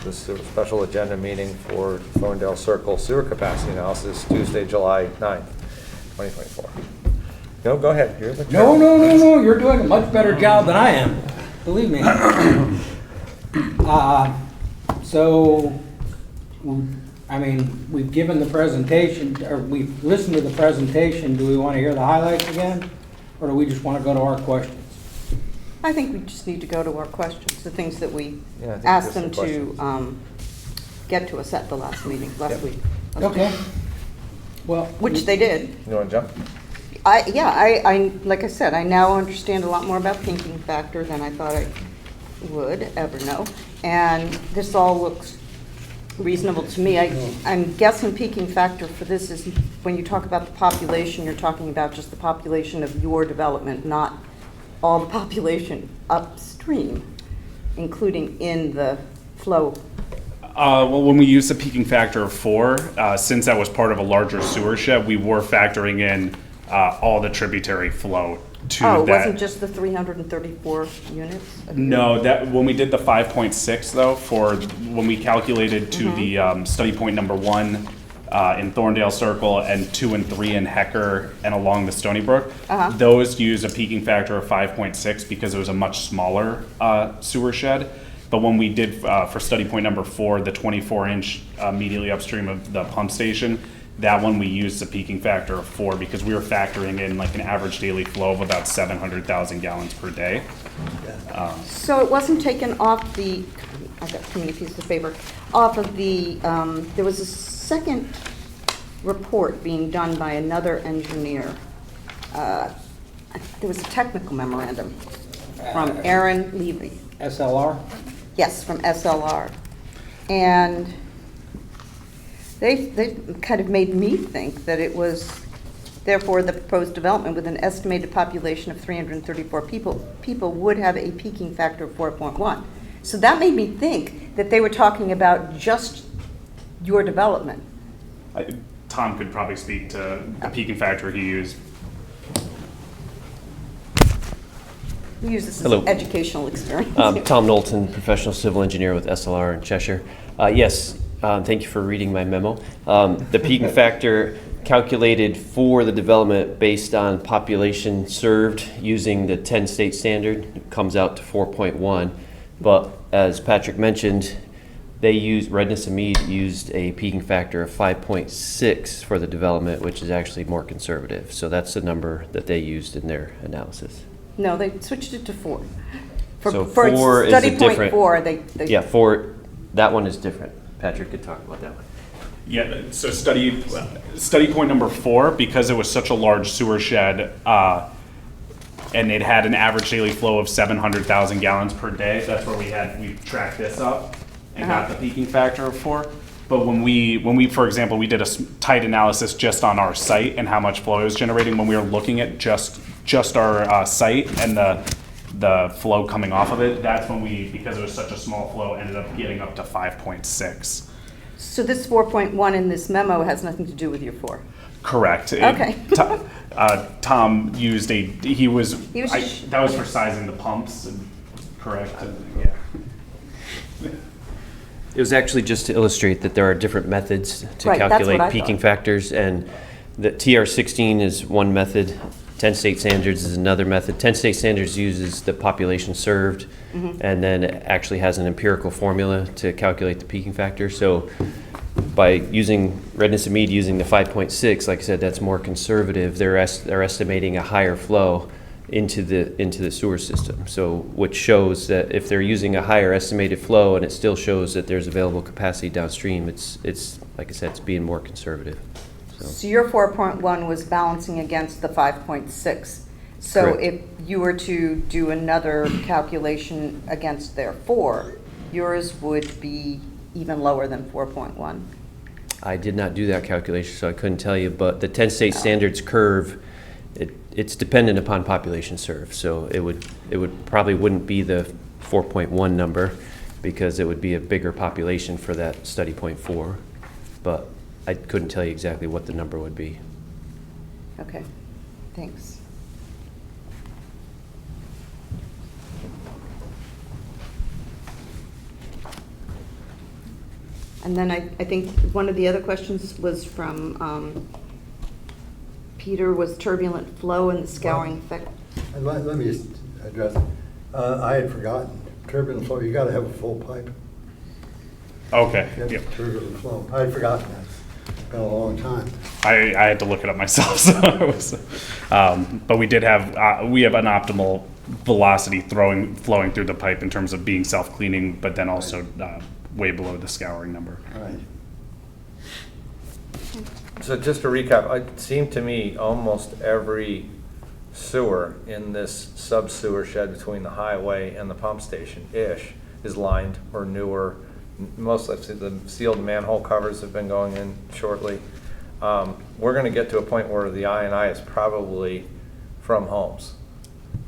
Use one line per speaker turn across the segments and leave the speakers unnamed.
this special agenda meeting for Thorndal Circle sewer capacity analysis, Tuesday, July 9th, 2024. No, go ahead. You're the
No, you're doing a much better job than I am, believe me. So, I mean, we've given the presentation, or we've listened to the presentation. Do we want to hear the highlights again? Or do we just want to go to our questions?
I think we just need to go to our questions, the things that we
Yeah, I think
asked
just
them
the
to get to us at the last meeting, last
Yep.
week.
Okay. Well,
Which they did.
You want to jump?
I like I said, I now understand a lot more about pinking factor than I thought I would ever know. And this all looks reasonable to me. I'm guessing peaking factor for this is when you talk about the population, you're talking about just the population of your development, not all the population upstream, including in the flow.
Well, when we use the peaking factor of 4, since that was part of a larger sewer shed, we were factoring in all the tributary flow to
Oh, it
that.
wasn't just the 334 units?
No, that when we did the 5.6 though, for when we calculated to the study point number 1 in Thorndale Circle and 2 and 3 in Hecker and along the Stony Brook, those use a peaking factor of 5.6 because it was a much smaller sewer shed. But when we did for study point number 4, the 24-inch immediately upstream of the pump station, that one we used a peaking factor of 4 because we were factoring in like an average daily flow of about 700,000 gallons per day.
So it wasn't taken off the, I've got too many pieces of paper, off of the, there was a second report being done by another engineer. There was a technical memorandum from Aaron Levy.
SLR?
Yes, from SLR. And they kind of made me think that it was, therefore, the proposed development with an estimated population of 334 people would have a peaking factor of 4.1. So that made me think that they were talking about just your development.
Tom could probably speak to the peaking factor he used.
We use this as
Hello.
an educational experience.
Tom Knowlton, professional civil engineer with SLR in Cheshire. Yes, thank you for reading my memo. The peaking factor calculated for the development based on population served using the 10-state standard comes out to 4.1. But as Patrick mentioned, Redness and Mead used a peaking factor of 5.6 for the development, which is actually more conservative. So that's the number that they used in their analysis.
No, they switched it to 4.
So
for
4 is
study
a
point
different.
4, they
Yeah, 4. That one is different. Patrick could talk about that one.
Yeah, so study point number 4, because it was such a large sewer shed, and it had an average daily flow of 700,000 gallons per day. That's where we tracked this up and got the peaking factor of 4. But when we, for example, we did a tight analysis just on our site and how much flow it was generating, when we were looking at just our site and the flow coming off of it, that's when we, because it was such a small flow, ended up getting up to 5.6.
So this 4.1 in this memo has nothing to do with your 4?
Correct.
Okay.
Tom used that was for sizing the pumps, correct? Yeah.
It was actually just to illustrate that there are different methods to
Right, that's what
calculate
I
peaking
thought.
factors, and the TR16 is one method, 10 state standards is another method. 10 state standards uses the population served, and then it actually has an empirical formula to calculate the peaking factor. So by using Redness and Mead using the 5.6, like I said, that's more conservative. They're estimating a higher flow into the sewer system. So which shows that if they're using a higher estimated flow and it still shows that there's available capacity downstream, it's like I said, it's being more conservative.
So your 4.1 was balancing against the 5.6. So
Correct.
if you were to do another calculation against their 4, yours would be even lower than 4.1.
I did not do that calculation, so I couldn't tell you, but the 10 state standards curve, it's dependent upon population served. So it would probably wouldn't be the 4.1 number because it would be a bigger population for that study point 4, but I couldn't tell you exactly what the number would be.
Okay, thanks. And then I think one of the other questions was from Peter, was turbulent flow and the scouring effect.
Let me just address it. I had forgotten, turbulent flow, you gotta have a full pipe.
Okay,
You have
yep.
turbulent flow. I had forgotten that. It's been a long time.
I had to look it up myself, so it was, but we did have, we have an optimal velocity flowing through the pipe in terms of being self-cleaning, but then also way below the scouring number.
All right.
So just to recap, it seemed to me almost every sewer in this sub-sewer shed between the highway and the pump station-ish is lined or newer. Most of the sealed manhole covers have been going in shortly. We're gonna get to a point where the I&I is probably from homes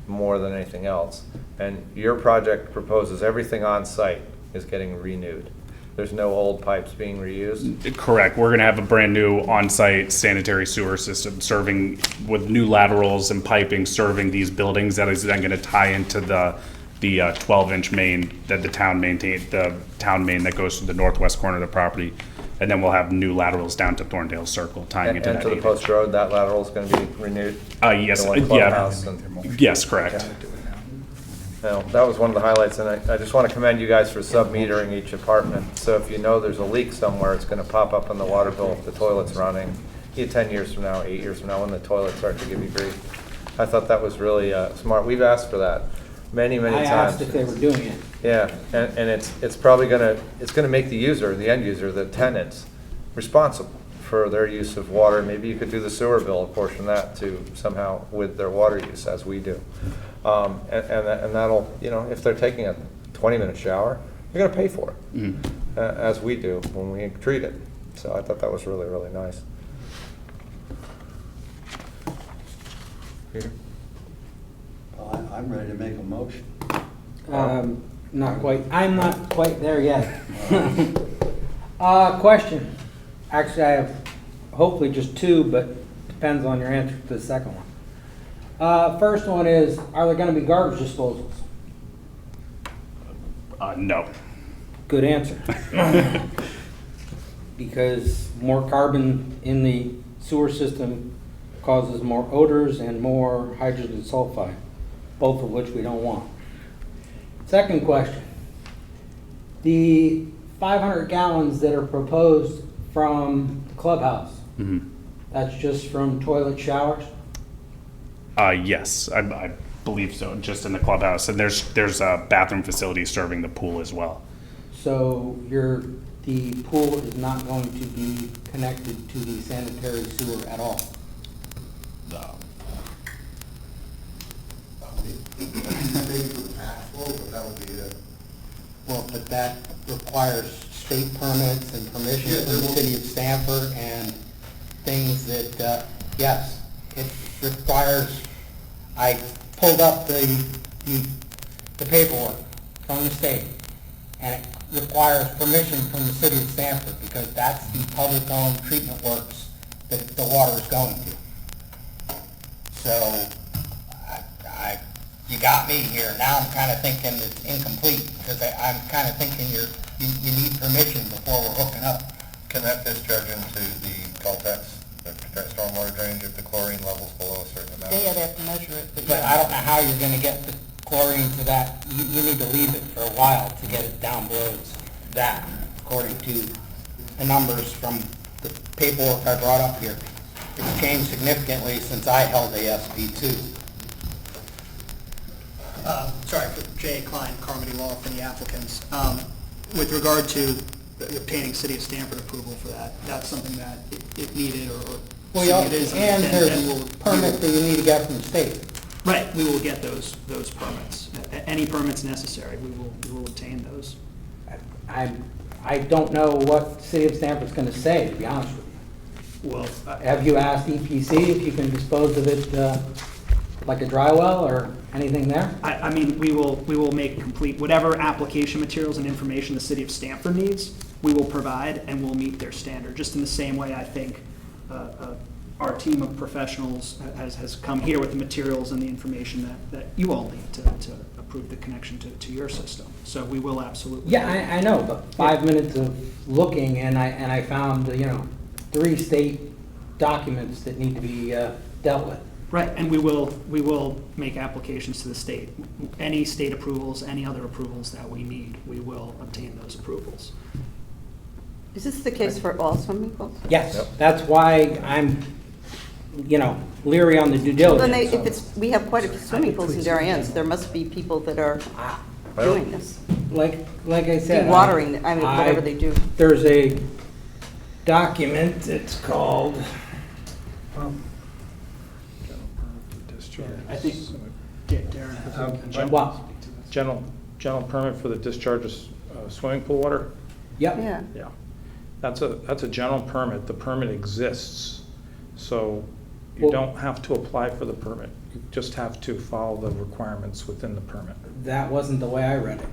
more than anything else. And your project proposes everything on site is getting renewed. There's no old pipes being reused?
Correct. We're gonna have a brand-new on-site sanitary sewer system serving with new laterals and piping serving these buildings that is then gonna tie into the 12-inch main that the town maintained, the town main that goes to the northwest corner of the property. And then we'll have new laterals down to Thorndale Circle tying into
And
that
to the
8-inch.
post road, that lateral's gonna be renewed?
Yes,
The one
yeah.
clubhouse and-
Yes, correct.
No, that was one of the highlights, and I just want to commend you guys for sub-metering each apartment. So if you know there's a leak somewhere, it's going to pop up on the water bill if the toilet's running. 10 years from now, 8 years from now, when the toilets start to give you grief. I thought that was really smart. We've asked for that many, many
I
times.
asked if they were doing it.
Yeah, and it's probably gonna make the user, the end user, the tenants, responsible for their use of water. Maybe you could do the sewer bill, apportion that to somehow with their water use, as we do. And that'll, if they're taking a 20-minute shower, they're gonna pay for it, as we do when we treat it. So I thought that was really, really nice. Peter?
Well, I'm ready to make a motion.
Not quite, I'm not quite there yet. Question. Actually, I have hopefully just two, but depends on your answer to the second one. First one is, are there gonna be garbage disposals?
No.
Good answer. Because more carbon in the sewer system causes more odors and more hydrogen sulfide, both of which we don't want. Second question. The 500 gallons that are proposed from the clubhouse, that's just from toilet showers?
Yes, I believe so, just in the clubhouse. And there's a bathroom facility serving the pool as well.
So the pool is not going to be connected to the sanitary sewer at all? Well, but that requires state permits and permission from the city of Stamford and things that, yes, it requires, I pulled up the paperwork from the state, and it requires permission from the city of Stamford, because that's the public-owned treatment works that the water is going to. So, you got me here. Now I'm kind of thinking it's incomplete, because I'm kind of thinking you need permission before we're hooking up.
Can that discharge into the Caltex, the stormwater drainage, if the chlorine level's below a certain amount?
They'd have to measure it.
But I don't know how you're gonna get the chlorine to that. You need to leave it for a while to get it down below that, according to the numbers from the paperwork I brought up here. It's changed significantly since I held ASP2.
Sorry, Jay Klein, Carmody Law for the applicants. With regard to obtaining City of Stamford approval for that, that's something that if needed or
Well,
it is,
and
then
there's
we'll...
permits that you need to get from the state.
Right, we will get those permits. Any permits necessary, we will obtain those.
I don't know what City of Stamford's gonna say, to be honest with you.
Well,
Have you asked EPC if you can dispose of it like a dry well or anything there?
I mean, we will make complete, whatever application materials and information the City of Stamford needs, we will provide and we'll meet their standard, just in the same way I think our team of professionals has come here with the materials and the information that you all need to approve the connection to your system. So we will absolutely.
Yeah, I know, but 5 minutes of looking and I found, 3 state documents that need to be dealt with.
Right, and we will make applications to the state. Any state approvals, any other approvals that we need, we will obtain those approvals.
Is this the case for all swimming pools?
Yes,
Yep.
that's why I'm, leery on the due
Well, then
diligence.
if it's, we have quite a few swimming pools in Darien, so there must be people that are doing this.
Like I said.
Dewatering, I mean, whatever they do.
There's a document, it's called,
I think Darren has.
what?
General permit for the discharge of swimming pool water?
Yep.
Yeah.
Yeah. That's a general permit. The permit exists. So you
Well-
don't have to apply for the permit. You just have to follow the requirements within the permit.
That wasn't the way I read it.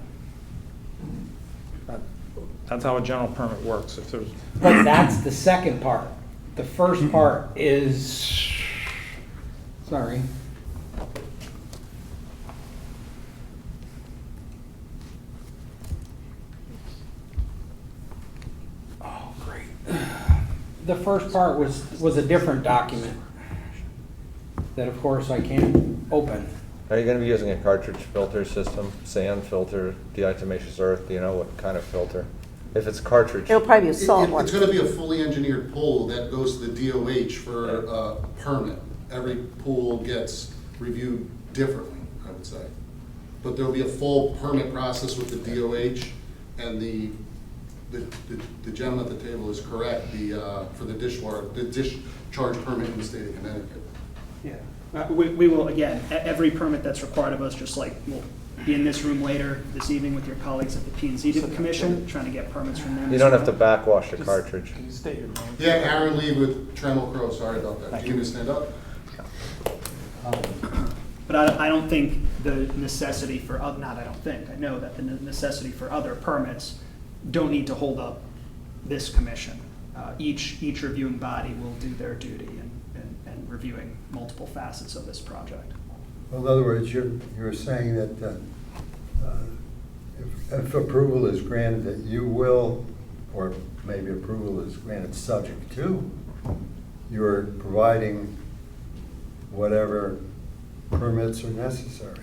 That's how a general permit works. If there's,
But that's the second part. The first part is, sorry. Oh, great. The first part was a different document that, of course, I can't open.
Are you gonna be using a cartridge filter system, sand filter, diatomaceous earth, do you know what kind of filter? If it's cartridge,
It'll probably be a salt one.
It's gonna be a fully engineered pool that goes to the DOH for a permit. Every pool gets reviewed differently, I would say. But there'll be a full permit process with the DOH, and the gentleman at the table is correct, for the discharge permit in the state of Connecticut.
Yeah, we will, again, every permit that's required of us, just like we'll be in this room later this evening with your colleagues at the P&Z Commission, trying to get permits from them.
you
as
don't have to
well.
backwash the cartridge.
can you state your name?
Yeah, Aaron Lee with Trammell Crow, sorry about that. Do you need me to stand up?
But I don't think the necessity for, not I don't think, I know that the necessity for other permits don't need to hold up this commission. Each reviewing body will do their duty in reviewing multiple facets of this project.
Well, in other words, you're saying that if approval is granted, that you will, or maybe approval is granted subject to, you're providing whatever permits are necessary.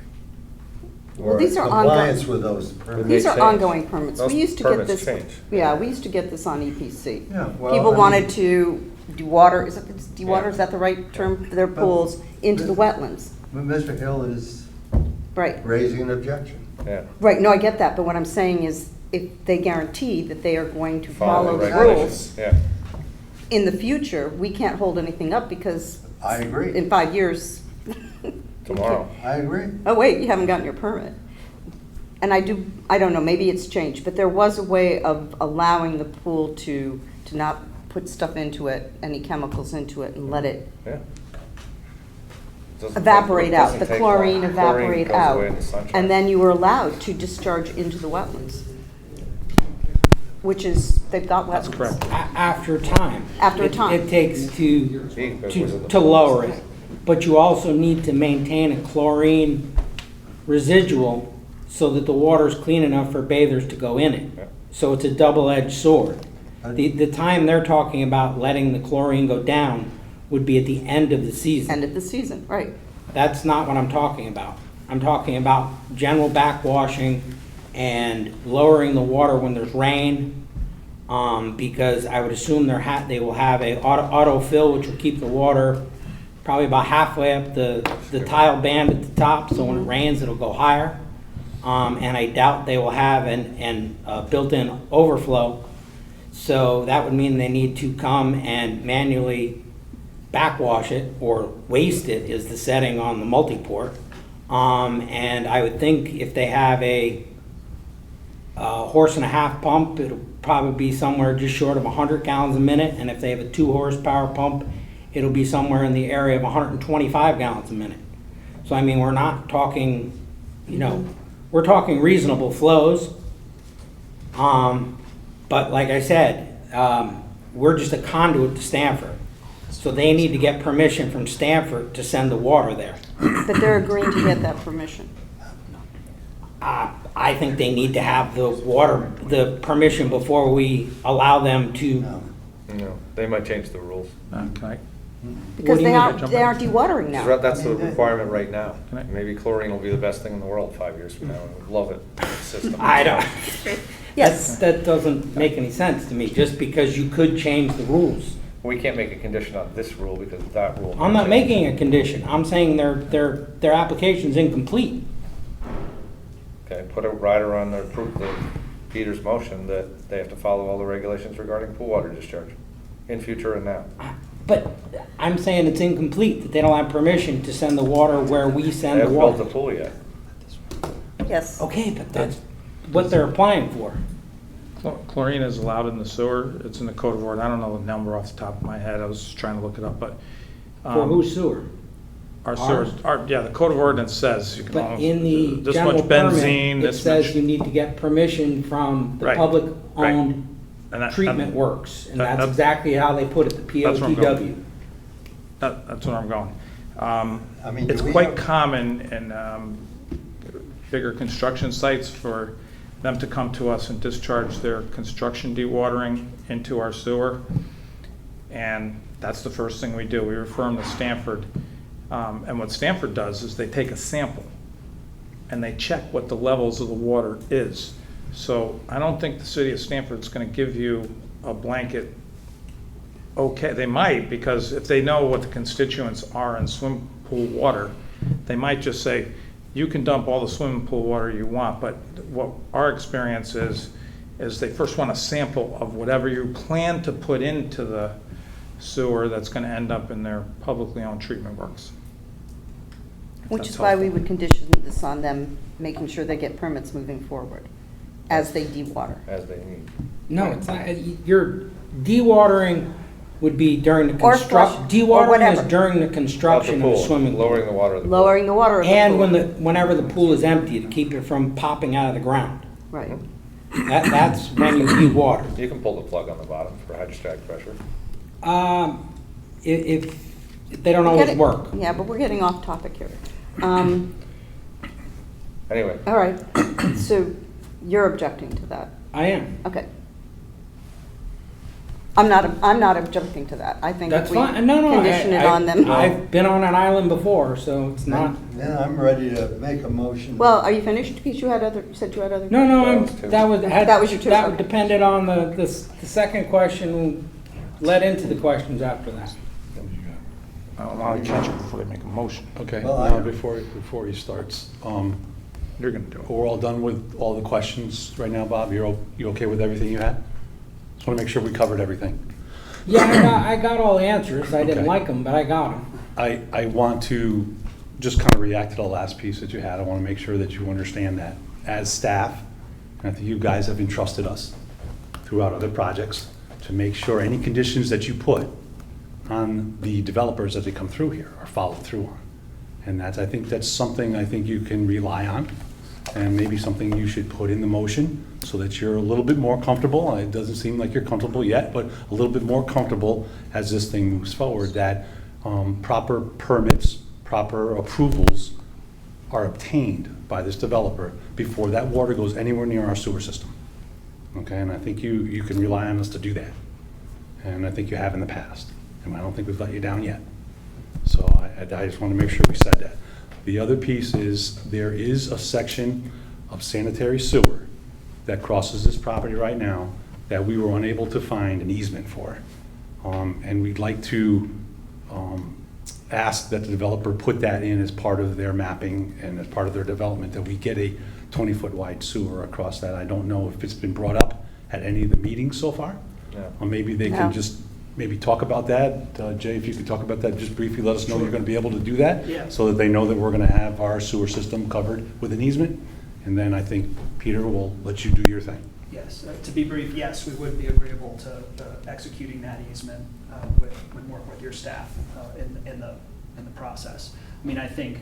Well,
Or
these are
compliance
ongoing.
with those permits.
These are
change.
ongoing permits.
Those
We used to get
permits
this.
change.
Yeah, we used to get this on EPC.
Yeah, well,
People
I mean-
wanted to dewater, dewater,
Yeah.
is that the right term, for their pools into the wetlands?
But Mr. Hill is
Right,
raising an objection.
Yeah.
right, no, I get that, but what I'm saying is, if they guarantee that they are going to follow the
regulations.
rules
Yeah.
in the future, we can't hold anything up because
I agree.
in 5 years.
Tomorrow.
I agree.
Oh, wait, you haven't gotten your permit. And I don't know, maybe it's changed, but there was a way of allowing the pool to not put stuff into it, any chemicals into it, and let it
Yeah. Doesn't
evaporate
take-
out,
doesn't
the
take
chlorine
long.
evaporate
goes
out.
away in the sunshine.
And then you were allowed to discharge into the wetlands, which is, they've got wetlands.
That's correct.
After time.
After a
It-
time.
It takes
See, it was in the
to lower it. But you also need to maintain a chlorine residual so that the water's clean enough for bathers to go in it.
Yeah.
So it's a double-edged sword. The time they're talking about letting the chlorine go down would be at the end of the season.
End of the season, right.
That's not what I'm talking about. I'm talking about general backwashing and lowering the water when there's rain, because I would assume they will have a autofill, which will keep the water probably about halfway up the tile band at the top, so when it rains, it'll go higher. And I doubt they will have an built-in overflow, so that would mean they need to come and manually backwash it, or waste it is the setting on the multi-port. And I would think if they have a horse and a half pump, it'll probably be somewhere just short of 100 gallons a minute, and if they have a 2 horsepower pump, it'll be somewhere in the area of 125 gallons a minute. So I mean, we're not talking, we're talking reasonable flows. But like I said, we're just a conduit to Stanford. So they need to get permission from Stanford to send the water there.
But they're agreeing to get that permission.
I I think they need to have the permission before we allow them to.
They might change the rules.
Can I,
Because
do you
they
mean?
aren't dewatering now.
That's the requirement right now.
Can I-
Maybe chlorine will be the best thing in the world 5 years from now, and we'll love it. System.
I don't.
Yes.
That doesn't make any sense to me, just because you could change the rules.
We can't make a condition on this rule because that rule.
I'm not making a condition. I'm saying their application's incomplete.
Okay, put a rider on the Peter's motion that they have to follow all the regulations regarding pool water discharge in future and now.
But I'm saying it's incomplete, that they don't have permission to send the water where we
They
send the
haven't built the
water.
pool yet.
Yes.
Okay, but that's what they're applying for.
chlorine is allowed in the sewer. It's in the code of order. I don't know the number off the top of my head. I was trying to look it up, but.
For whose sewer?
Our sewers, the code of ordinance says you can.
But
only-
in the
this
general
much benzene,
permit, it
this
says
much-
you need to get permission from the
Right,
public-owned
And that-
treatment works. And
that-
that's exactly how they put it, the
That's where I'm
POTW.
That's where I'm going.
I mean,
It's
do we
quite
have-
common in bigger construction sites for them to come to us and discharge their construction dewatering into our sewer. And that's the first thing we do. We refer them to Stanford. And what Stanford does is they take a sample and they check what the levels of the water is. So I don't think the city of Stanford's going to give you a blanket. Okay, they might, because if they know what the constituents are in swim pool water, they might just say, you can dump all the swimming pool water you want, but what our experience is they first want a sample of whatever you plan to put into the sewer that's gonna end up in their publicly owned treatment works.
Which
That's
is why we
helpful.
would condition this on them, making sure they get permits moving forward as they dewater.
As they need.
No, it's not, your dewatering would be during the
Or
construction.
flush, or
Dewatering
whatever.
is during the
Of the
construction of the
pool,
swimming pool.
lowering the water of the pool.
Lowering the water of the pool.
And whenever the pool is empty, to keep it from popping out of the ground.
Right.
That's when you dewater.
You can pull the plug on the bottom for hydrostatic pressure.
If they don't
We're
always
getting-
work.
Yeah, but we're getting off topic here.
Anyway,
All right, so you're objecting to that?
I am.
Okay. I'm not objecting to that. I think if
That's
we
fine. No,
condition it on them.
I've been on an island before, so it's not.
Then I'm ready to make a motion.
Well, are you finished? Because you said you had other.
No,
That was two.
That was your two,
That
okay.
depended on the second question led into the questions after that.
I'll catch it before they make a motion.
Okay,
Well,
now
I-
before he starts,
You're gonna do it.
we're all done with all the questions right now, Bob? You okay with everything you had? Just want to make sure we covered everything.
Yeah, I got all the answers. I didn't
Okay.
like them, but I got them.
I want to just kind of react to the last piece that you had. I want to make sure that you understand that as staff, I think you guys have entrusted us throughout other projects to make sure any conditions that you put on the developers as they come through here are followed through on. And I think that's something I think you can rely on, and maybe something you should put in the motion so that you're a little bit more comfortable. It doesn't seem like you're comfortable yet, but a little bit more comfortable as this thing moves forward, that proper permits, proper approvals are obtained by this developer before that water goes anywhere near our sewer system. Okay, and I think you can rely on us to do that. And I think you have in the past, and I don't think we've let you down yet. So I just want to make sure we said that. The other piece is, there is a section of sanitary sewer that crosses this property right now that we were unable to find an easement for. And we'd like to ask that the developer put that in as part of their mapping and as part of their development, that we get a 20-foot wide sewer across that. I don't know if it's been brought up at any of the meetings so far.
No.
Or maybe they
No.
can just maybe talk about that. Jay, if you could talk about that just briefly, let us know you're going to be able to do that.
Yeah.
So that they know that we're going to have our sewer system covered with an easement. And then I think Peter will let you do your thing.
Yes, to be brief, yes, we would be agreeable to executing that easement with work with your staff in the process. I mean, I think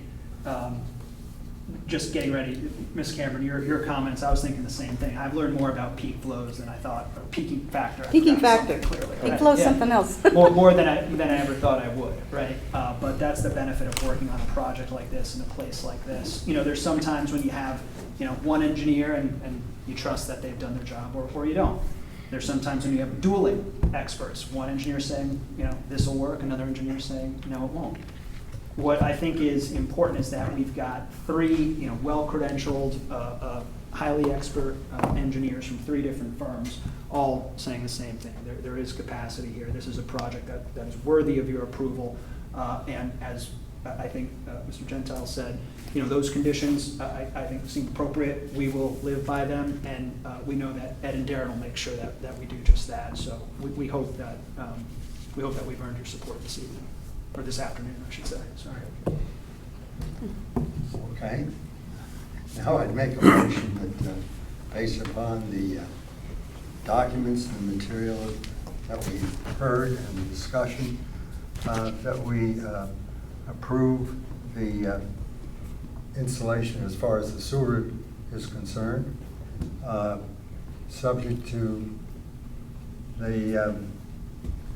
just getting ready, Ms. Cameron, your comments, I was thinking the same thing. I've learned more about peak flows than I thought, or peaking factor. I
Peaking
forgot
factor.
something clearly.
Peak
Right,
flow's
yeah.
something else.
More than I ever thought I would, right? But that's the benefit of working on a project like this in a place like this. You know, there's some times when you have, you know, one engineer and you trust that they've done their job, or you don't. There's sometimes when you have dueling experts, one engineer saying, you know, this will work, another engineer saying, no, it won't. What I think is important is that we've got three, you know, well-credentialed, highly expert engineers from three different firms, all saying the same thing. There is capacity here. This is a project that is worthy of your approval. And as I think Mr. Gentile said, you know, those conditions I think seem appropriate. We will live by them, and we know that Ed and Darren will make sure that we do just that. So we hope that we've earned your support this evening. Or this afternoon, I should say, sorry.
Okay. Now I'd make a motion that, based upon the documents and material that we heard and the discussion, that we approve the installation as far as the sewer is concerned, subject to the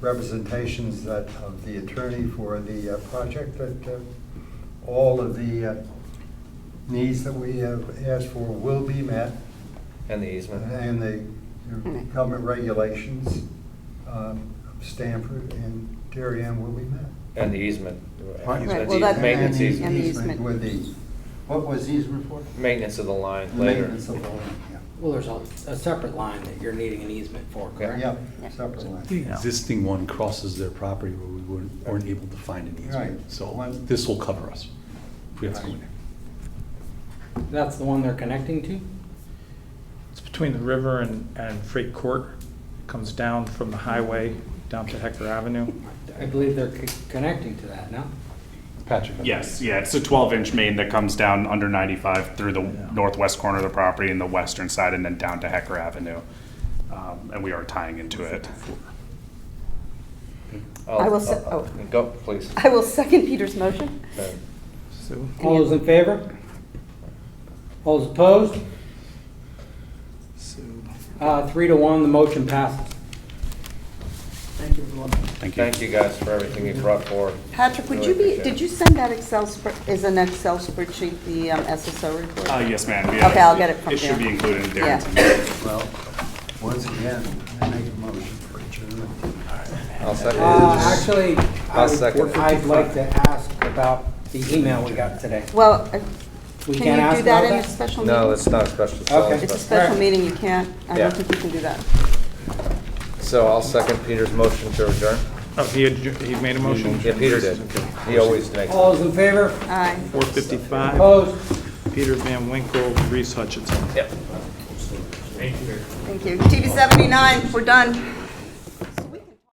representations that of the attorney for the project, that all of the needs that we have asked for will be met,
And the easement.
and the government regulations of Stanford and Darien will be met.
And the easement.
Pardon?
Right, well, that-
Maintenance
And the
easement.
And the easement.
With the, what was the easement for?
Maintenance of the line
The
later.
maintenance of the line, yeah.
Well, there's a separate line that you're needing an easement for, correct?
Yep,
Yeah.
separate line.
The existing one crosses their property where we weren't able to find an
Right.
easement. So this will cover us if we have to go in
Right.
there.
That's the one they're connecting to?
It's between the river and Freight Court. It comes down from the highway down to Hecker Avenue.
I believe they're connecting to that, no?
Patrick?
Yes, yeah, it's a 12-inch main that comes down under 95 through the northwest corner of the property and the western side, and then down to Hecker Avenue. And we are tying into it.
I will se- oh.
Go, please.
I will second Peter's motion.
Okay.
So
All those in favor? All those opposed? 3-1, the motion passes.
Thank you, everyone.
Thank you.
Thank you guys for everything you brought forward.
Patrick, would
Really
you be,
appreciate
did
it.
you send that is an Excel spreadsheet, the SSO report?
Yes, ma'am. Yeah.
Okay, I'll get it from
It should
Darren.
be included in
Yeah.
Darren's.
Well, once again, I make a motion for adjournment.
I'll second.
Actually,
I'll second.
I'd like to ask about the email we got today.
Well,
We
can
can't
you
ask
do that
about
in a
that?
special meeting?
No, it's not a special. it's not
Okay.
It's a
special.
special
Alright.
meeting, you can't, I
Yeah.
don't think you can do that.
So I'll second Peter's motion to adjourn.
Oh, he made a motion?
Yeah, Peter did. He always makes.
All those in favor?
Aye.
4:55.
Opposed?
Peter Van Winkle, Reese Hutchinson.
Yep.
Thank you. TV 79, we're done.